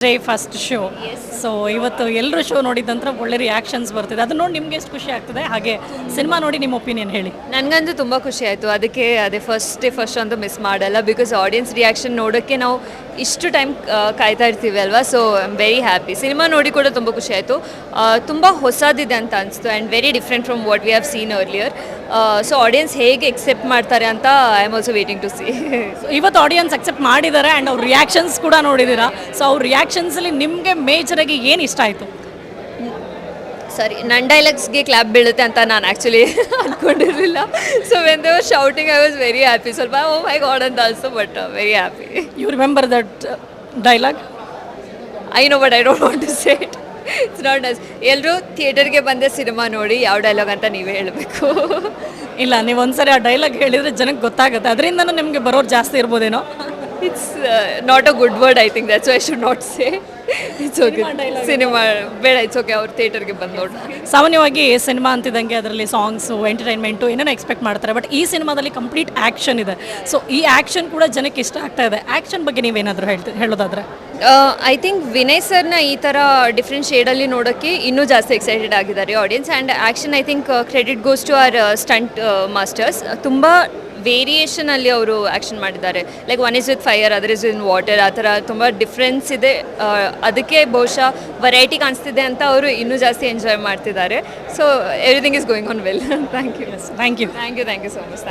Day first show. So ಇವತ್ತು ಎಲ್ಲರೂ show ನೋಡಿದ ನಂತರ ಒಳ್ಳೆ ರಿಯಾಕ್ಷನ್ಸ್ ಬರ್ತಿದೆ. ಅದನ್ನ ನೋಡಿ ನಿಮ್ಗೆ ಎಷ್ಟು ಖುಷಿ ಆಗ್ತದೆ, ಹಾಗೆ ಸಿನಿಮಾ ನೋಡಿ ನಿಮ್ಮ ಒಪಿನಿಯನ್ ಹೇಳಿ. ನನಗಂತೂ ತುಂಬ ಖುಷಿ ಆಯಿತು. ಅದಕ್ಕೆ ಅದೇ ಫಸ್ಟ್ ಅಂತೂ ಮಿಸ್ ಮಾಡಲ್ಲ. ಬಿಕಾಸ್ ಆಡಿಯನ್ಸ್ ರಿಯಾಕ್ಷನ್ ನೋಡೋಕ್ಕೆ ನಾವು ಇಷ್ಟು ಟೈಮ್ ಕಾಯ್ತಾ ಇರ್ತೀವಿ ಅಲ್ವಾ. So I am very happy. Cinema ನೋಡಿ ಕೂಡ ತುಂಬ ಖುಷಿ ಆಯಿತು. ತುಂಬ ಹೊಸದಿದೆ ಅಂತ ಅನಿಸ್ತು and very different from what we have seen earlier. So audience ಹೇಗೆ ಎಕ್ಸೆಪ್ಟ್ ಮಾಡ್ತಾರೆ ಅಂತ I am also waiting to see. ಇವತ್ತು ಆಡಿಯನ್ಸ್ ಅಕ್ಸೆಪ್ಟ್ ಮಾಡಿದ್ದಾರೆ ಆ್ಯಂಡ್ ಅವ್ರ ರಿಯಾಕ್ಷನ್ಸ್ ಕೂಡ ನೋಡಿದ್ದೀರಾ. ಸೊ ಅವ್ರ ರಿಯಾಕ್ಷನ್ಸಲ್ಲಿ ನಿಮಗೆ ಮೇಜರಾಗಿ ಏನು ಇಷ್ಟ ಆಯಿತು? ಸಾರಿ, ನನ್ನ ಡೈಲಾಗ್ಸ್ಗೆ ಕ್ಲಾಪ್ ಬೀಳುತ್ತೆ ಅಂತ ನಾನು ಆ್ಯಕ್ಚುಲಿ ಅಂದ್ಕೊಂಡಿರಲಿಲ್ಲ. So when they were shouting I was very happy. ಸ್ವಲ್ಪ ಓ ಮೈ ಗಾಡ್ ಅಂತ ಅನಿಸ್ತು, but very happy. You remember that dialogue? I know but I don't want to say it. It's not nice. ಎಲ್ಲರೂ ಥಿಯೇಟರ್ಗೆ ಬಂದೆ cinema ನೋಡಿ ಯಾವ dialogue ಅಂತ ನೀವೇ ಹೇಳಬೇಕು. ಇಲ್ಲ, ನೀವು ಒಂದ್ಸರಿ ಆ ಡೈಲಾಗ್ ಹೇಳಿದರೆ ಜನಕ್ಕೆ ಗೊತ್ತಾಗುತ್ತೆ. ಅದರಿಂದನೂ ನಿಮಗೆ ಬರೋರು ಜಾಸ್ತಿ ಇರ್ಬೋದೇನೋ. It's not a good word. I think that's why I should not say. It's okay. Cinema ಬೇಡ, ಇಟ್ಸ್ ಓಕೆ. ಅವ್ರು ಥಿಯೇಟರ್ಗೆ ಬಂದು ನೋಡಿ. ಸಾಮಾನ್ಯವಾಗಿ ಸಿನಿಮಾ ಅಂತಿದ್ದಂಗೆ ಅದರಲ್ಲಿ ಸಾಂಗ್ಸು, ಎಂಟರ್ಟೈನ್ಮೆಂಟು ಏನೇನೋ ಎಕ್ಸ್ಪೆಕ್ಟ್ ಮಾಡ್ತಾರೆ. ಬಟ್ ಈ ಸಿನಿಮಾದಲ್ಲಿ ಕಂಪ್ಲೀಟ್ ಆ್ಯಕ್ಷನ್ ಇದೆ. ಸೊ ಈ ಆ್ಯಕ್ಷನ್ ಕೂಡ ಜನಕ್ಕೆ ಇಷ್ಟ ಆಗ್ತಾ ಇದೆ. ಆ್ಯಕ್ಷನ್ ಬಗ್ಗೆ ನೀವೇನಾದರೂ ಹೇಳೋದಾದ್ರೆ? ಐ ಥಿಂಕ್ ವಿನಯ್ ಸರ್ನ ಈ ಥರ ಡಿಫ್ರೆಂಟ್ ಶೇಡಲ್ಲಿ ನೋಡೋಕ್ಕೆ ಇನ್ನೂ ಜಾಸ್ತಿ ಎಕ್ಸೈಟೆಡ್ ಆಗಿದ್ದಾರೆ audience. And action I think credit goes to our stunt masters. ತುಂಬ ವೇರಿಯೇಷನಲ್ಲಿ ಅವರು ಆ್ಯಕ್ಷನ್ ಮಾಡಿದ್ದಾರೆ. Like one is with fire, other is in water. ಆ ಥರ ತುಂಬ ಡಿಫ್ರೆನ್ಸ್ ಇದೆ. ಅದಕ್ಕೆ ಬಹುಶಃ ವೆರೈಟಿ ಕಾಣಿಸ್ತಿದೆ ಅಂತ ಅವರು ಇನ್ನೂ ಜಾಸ್ತಿ ಎಂಜಾಯ್ ಮಾಡ್ತಿದ್ದಾರೆ. So everything is going on well. Thank you. Thank you. Thank you so much.